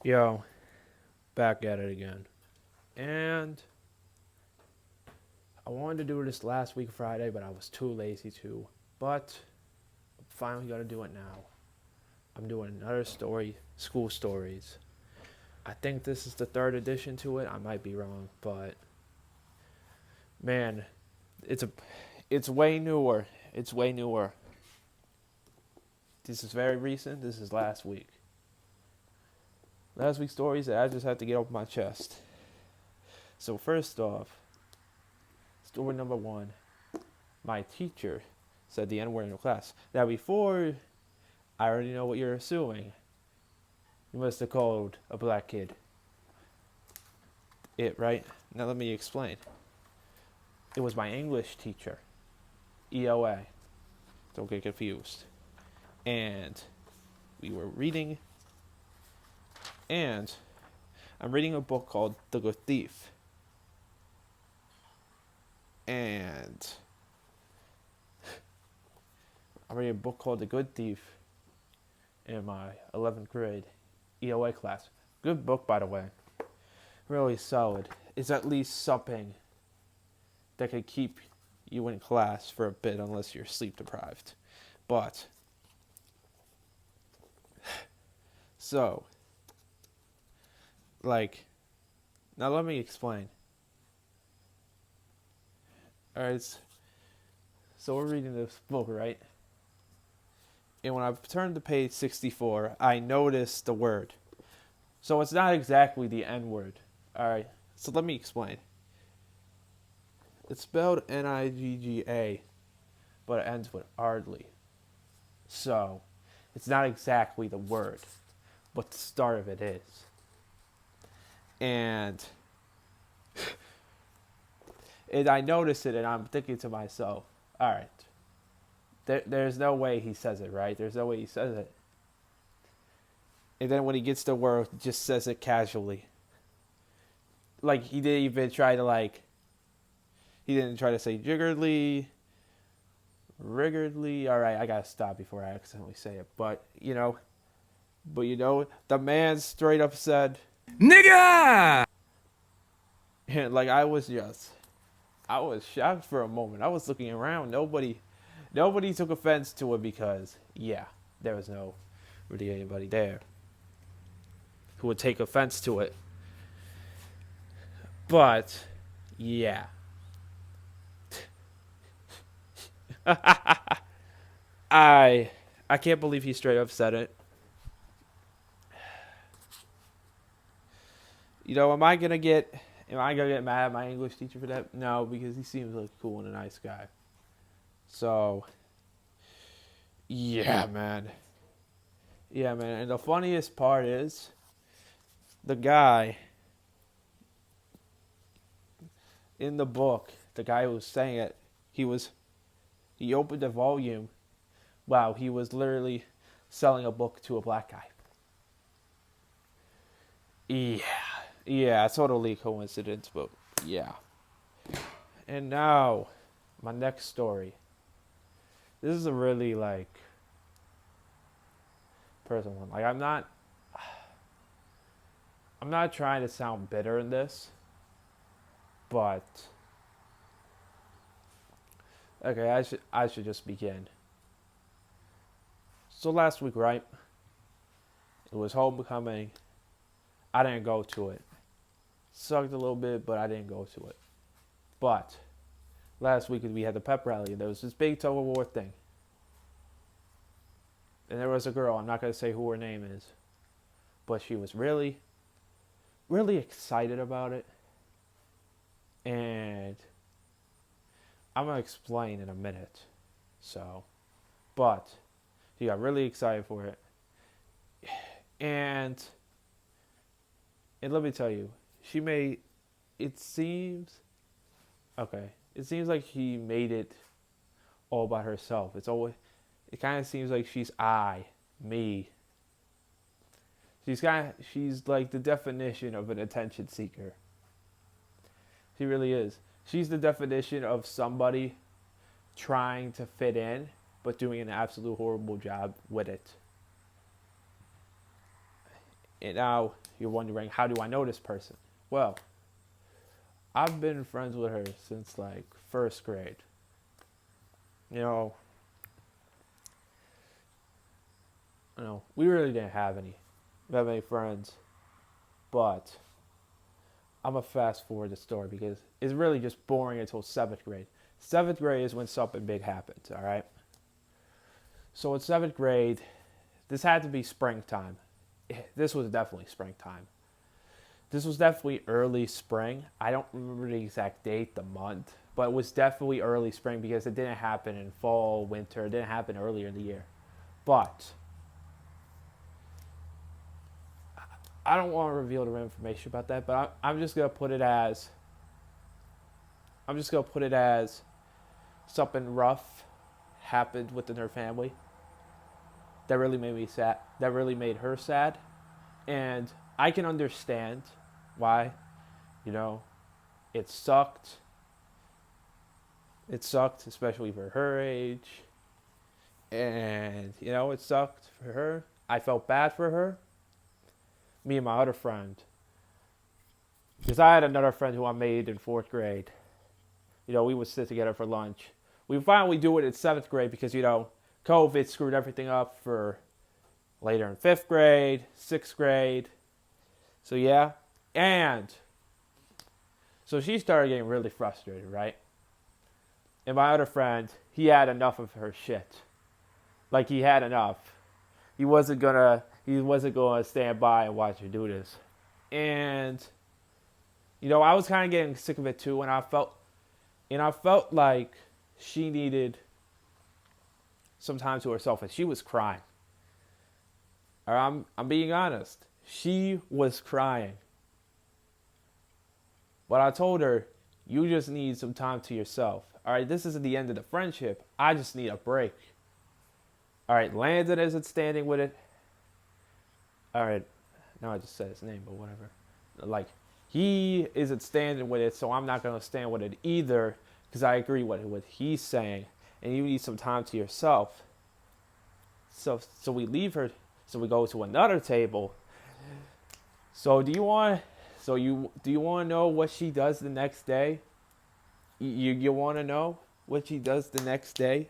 Yo, back at it again. And I wanted to do this last week Friday, but I was too lazy to. But I'm finally gonna do it now. I'm doing another story, school stories. I think this is the third edition to it. I might be wrong, but man, it's a it's way newer. It's way newer. This is very recent. This is last week. Last week's stories that I just had to get off my chest. So first off, story number one. My teacher said the N word in the class. Now, before, I already know what you're assuming. You must have called a black kid it, right? Now, let me explain. It was my English teacher, EOA. Don't get confused. And we were reading, and I'm reading a book called The Good Thief. And I'm reading a book called The Good Thief in my 11th grade EOA class. Good book, by the way. Really solid. It's at least something that could keep you in class for a bit unless you're sleep deprived. But, so, like, now let me explain. Alright, so we're reading this book, right? And when I turned to page 64, I noticed the word. So it's not exactly the N word. Alright, so let me explain. It's spelled Nigga, but it ends with Ardley. So it's not exactly the word, but the start of it is. And I noticed it, and I'm thinking to myself, all right, there's no way he says it, right? There's no way he says it. And then when he gets to word, just says it casually. Like, he didn't even try to, he didn't try to say jiggeredly, riggeredly. All right, I gotta stop before I accidentally say it. But the man straight up said, Nigga! and I was shocked for a moment. I was looking around. Nobody took offense to it because, yeah, there was no really anybody there who would take offense to it. But, yeah. I can't believe he straight up said it. Am I gonna get mad at my English teacher for that? No, because he seems like a cool and a nice guy. So, yeah, man. Yeah, man. And the funniest part is the guy in the book, the guy who was saying it, he opened the volume. Wow, he was literally selling a book to a black guy. Yeah. Yeah, totally coincidence, but yeah. And now, my next story. This is a really personal one. I'm not trying to sound bitter in this, but okay, I should just begin. So last week, right? It was homecoming. I didn't go to it. Sucked a little bit, but I didn't go to it. But last week we had the pep rally, and there was this big tug of war thing. And there was a girl. I'm not gonna say who her name is, but she was really, really excited about it. And I'm gonna explain in a minute. So, but she got really excited for it, and let me tell you, she made it seems okay. It seems like she made it all by herself. It kind of seems like she's me. She's like the definition of an attention seeker. She really is. She's the definition of somebody trying to fit in, but doing an absolute horrible job with it. And now you're wondering, how do I know this person? Well, I've been friends with her since like first grade. You know, we really didn't have that many friends, but I'm gonna fast forward the story because it's really just boring until seventh grade. Seventh grade is when something big happens. All right. So in seventh grade, this had to be springtime. This was definitely springtime. This was definitely early spring. I don't remember the exact date, the month, but it was definitely early spring because it didn't happen in fall, winter. It didn't happen earlier in the year. But I don't want to reveal the information about that, but I'm just gonna put it as something rough happened within her family that really made me sad. That really made her sad, and I can understand why. You know, it sucked. It sucked, especially for her age, and it sucked for her. I felt bad for her. Me and my other friend, because I had another friend who I made in fourth grade. We would sit together for lunch. We finally do it in seventh grade because COVID screwed everything up for later in fifth grade, sixth grade. So yeah, and so she started getting really frustrated, right? And my other friend, he had enough of her shit. Like he had enough. He wasn't gonna stand by and watch her do this. And I was kind of getting sick of it too, and I felt like she needed some time to herself, and she was crying. I'm being honest. She was crying. But I told her, you just need some time to yourself. All right, this isn't the end of the friendship. I just need a break. All right, Landon isn't standing with it. All right, now I just said his name, but whatever. Like, he isn't standing with it, so I'm not going to stand with it either because I agree with what he's saying. And you need some time to yourself. So we leave her. So we go to another table. So do you want to know what she does the next day? You want to know what she does the next day?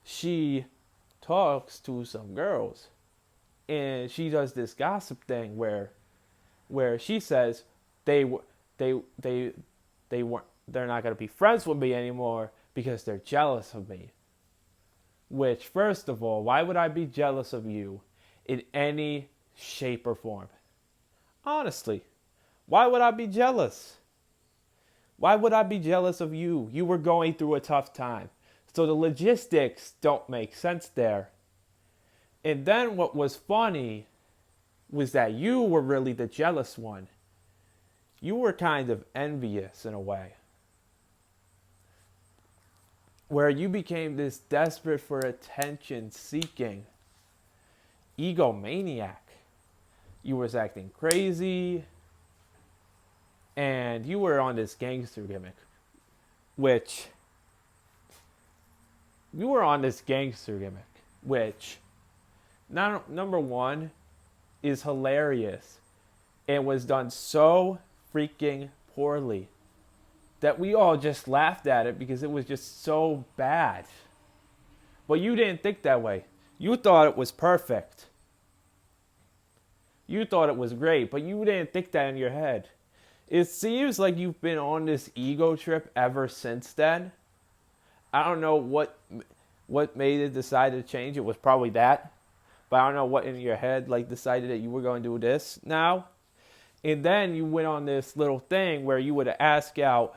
She talks to some girls, and she does this gossip thing where she says they're not going to be friends with me anymore because they're jealous of me. Which, first of all, why would I be jealous of you in any shape or form? Honestly, why would I be jealous? Why would I be jealous of you? You were going through a tough time. So the logistics don't make sense there. And then what was funny was that you were really the jealous one. You were kind of envious in a way. Where you became this desperate for attention seeking egomaniac. You was acting crazy. And you were on this gangster gimmick. Which number one, is hilarious. And was done so freaking poorly that we all just laughed at it because it was just so bad. But you didn't think that way. You thought it was perfect. You thought it was great, but you didn't think that in your head. It seems like you've been on this ego trip ever since then. I don't know what made it decide to change. It was probably that. But I don't know what in your head decided that you were going to do this now. And then you went on this little thing where you would ask out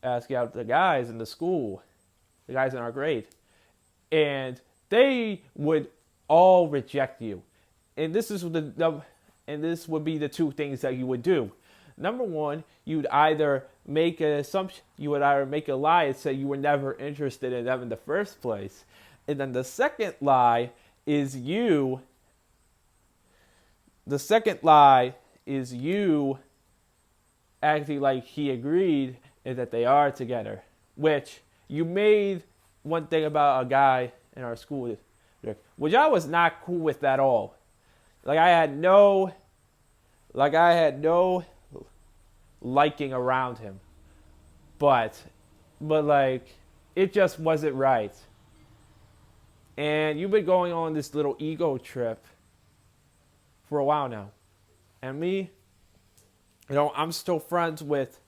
the guys in the school, the guys in our grade, and they would all reject you. And this would be the two things that you would do. Number one, you'd either make an assumption, you would either make a lie and say you were never interested in them in the first place. And then the second lie is you acting like he agreed and that they are together. Which you made one thing about a guy in our school, which I was not cool with at all. like I had no liking around him. But like it just wasn't right. And you've been going on this little ego trip for a while now. And me, I'm still friends with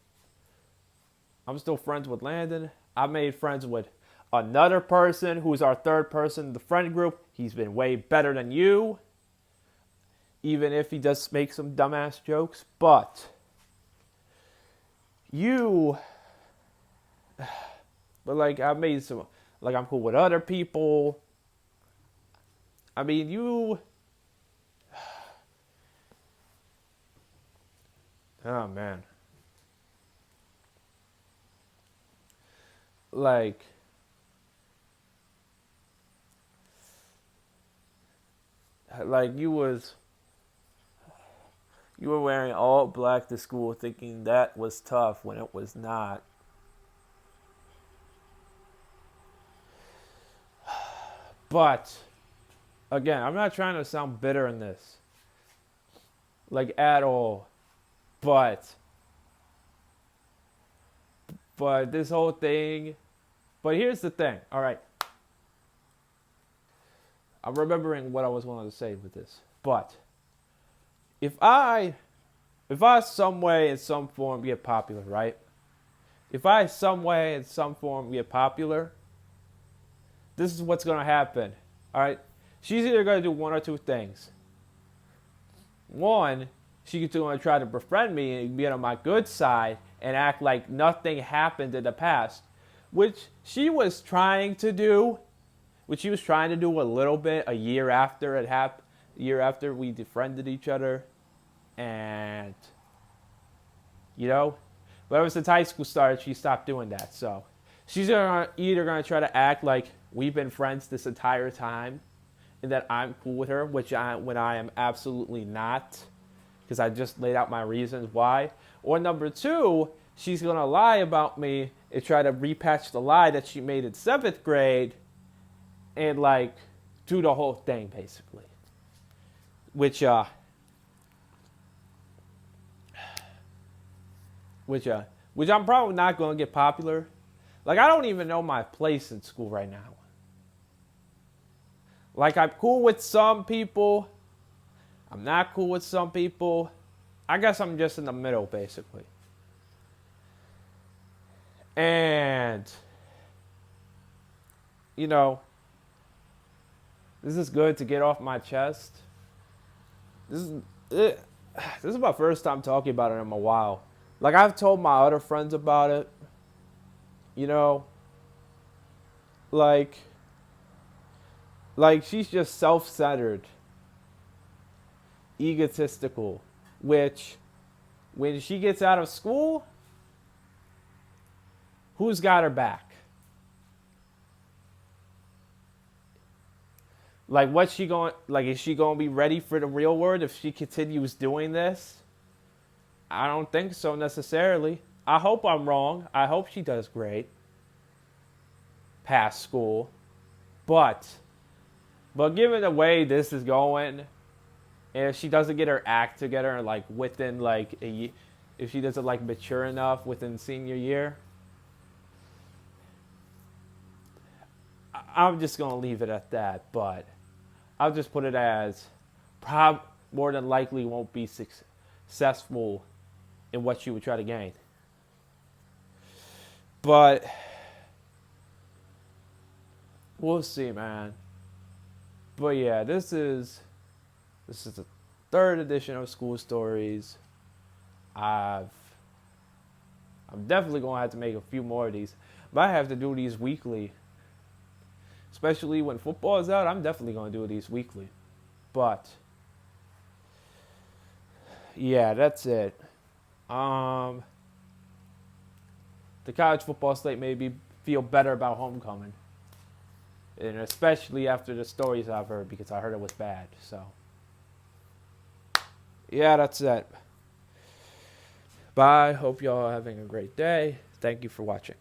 Landon. I made friends with another person who's our third person in the friend group. He's been way better than you, even if he does make some dumbass jokes. But like I made some, like I'm cool with other people. I mean, oh man. Like, you were wearing all black to school thinking that was tough when it was not. But again, I'm not trying to sound bitter in this, like at all. But this whole thing. But here's the thing. All right, I'm remembering what I was wanting to say with this. But if I some way in some form get popular, right? If I some way in some form get popular, this is what's gonna happen. All right, she's either gonna do one or two things. One, she's gonna try to befriend me and be on my good side and act like nothing happened in the past, which she was trying to do. Which she was trying to do a little bit a year after it happened, a year after we befriended each other, and but ever since high school started, she stopped doing that. So she's either gonna try to act like we've been friends this entire time, and that I'm cool with her, when I am absolutely not, because I just laid out my reasons why. Or number two, she's gonna lie about me and try to repatch the lie that she made in 7th grade, and like do the whole thing basically, which I'm probably not gonna get popular. Like I don't even know my place in school right now. Like I'm cool with some people, I'm not cool with some people. I guess I'm just in the middle basically. And this is good to get off my chest. This is my first time talking about it in a while. Like I've told my other friends about it. Like she's just self-centered, egotistical, which when she gets out of school, who's got her back? Like, is she going to be ready for the real world if she continues doing this? I don't think so necessarily. I hope I'm wrong. I hope she does great past school. But given the way this is going, and if she doesn't get her act together, like within like a year, if she doesn't like mature enough within senior year, I'm just going to leave it at that. But I'll just put it as more than likely won't be successful in what she would try to gain. But we'll see, man. But yeah, this is the 3rd edition of School Stories. I'm definitely gonna have to make a few more of these. But I have to do these weekly. Especially when football is out, I'm definitely gonna do these weekly. But yeah, that's it. The college football slate made me feel better about homecoming. And especially after the stories I've heard, because I heard it was bad. So, yeah, that's it. Bye. Hope y'all are having a great day. Thank you for watching.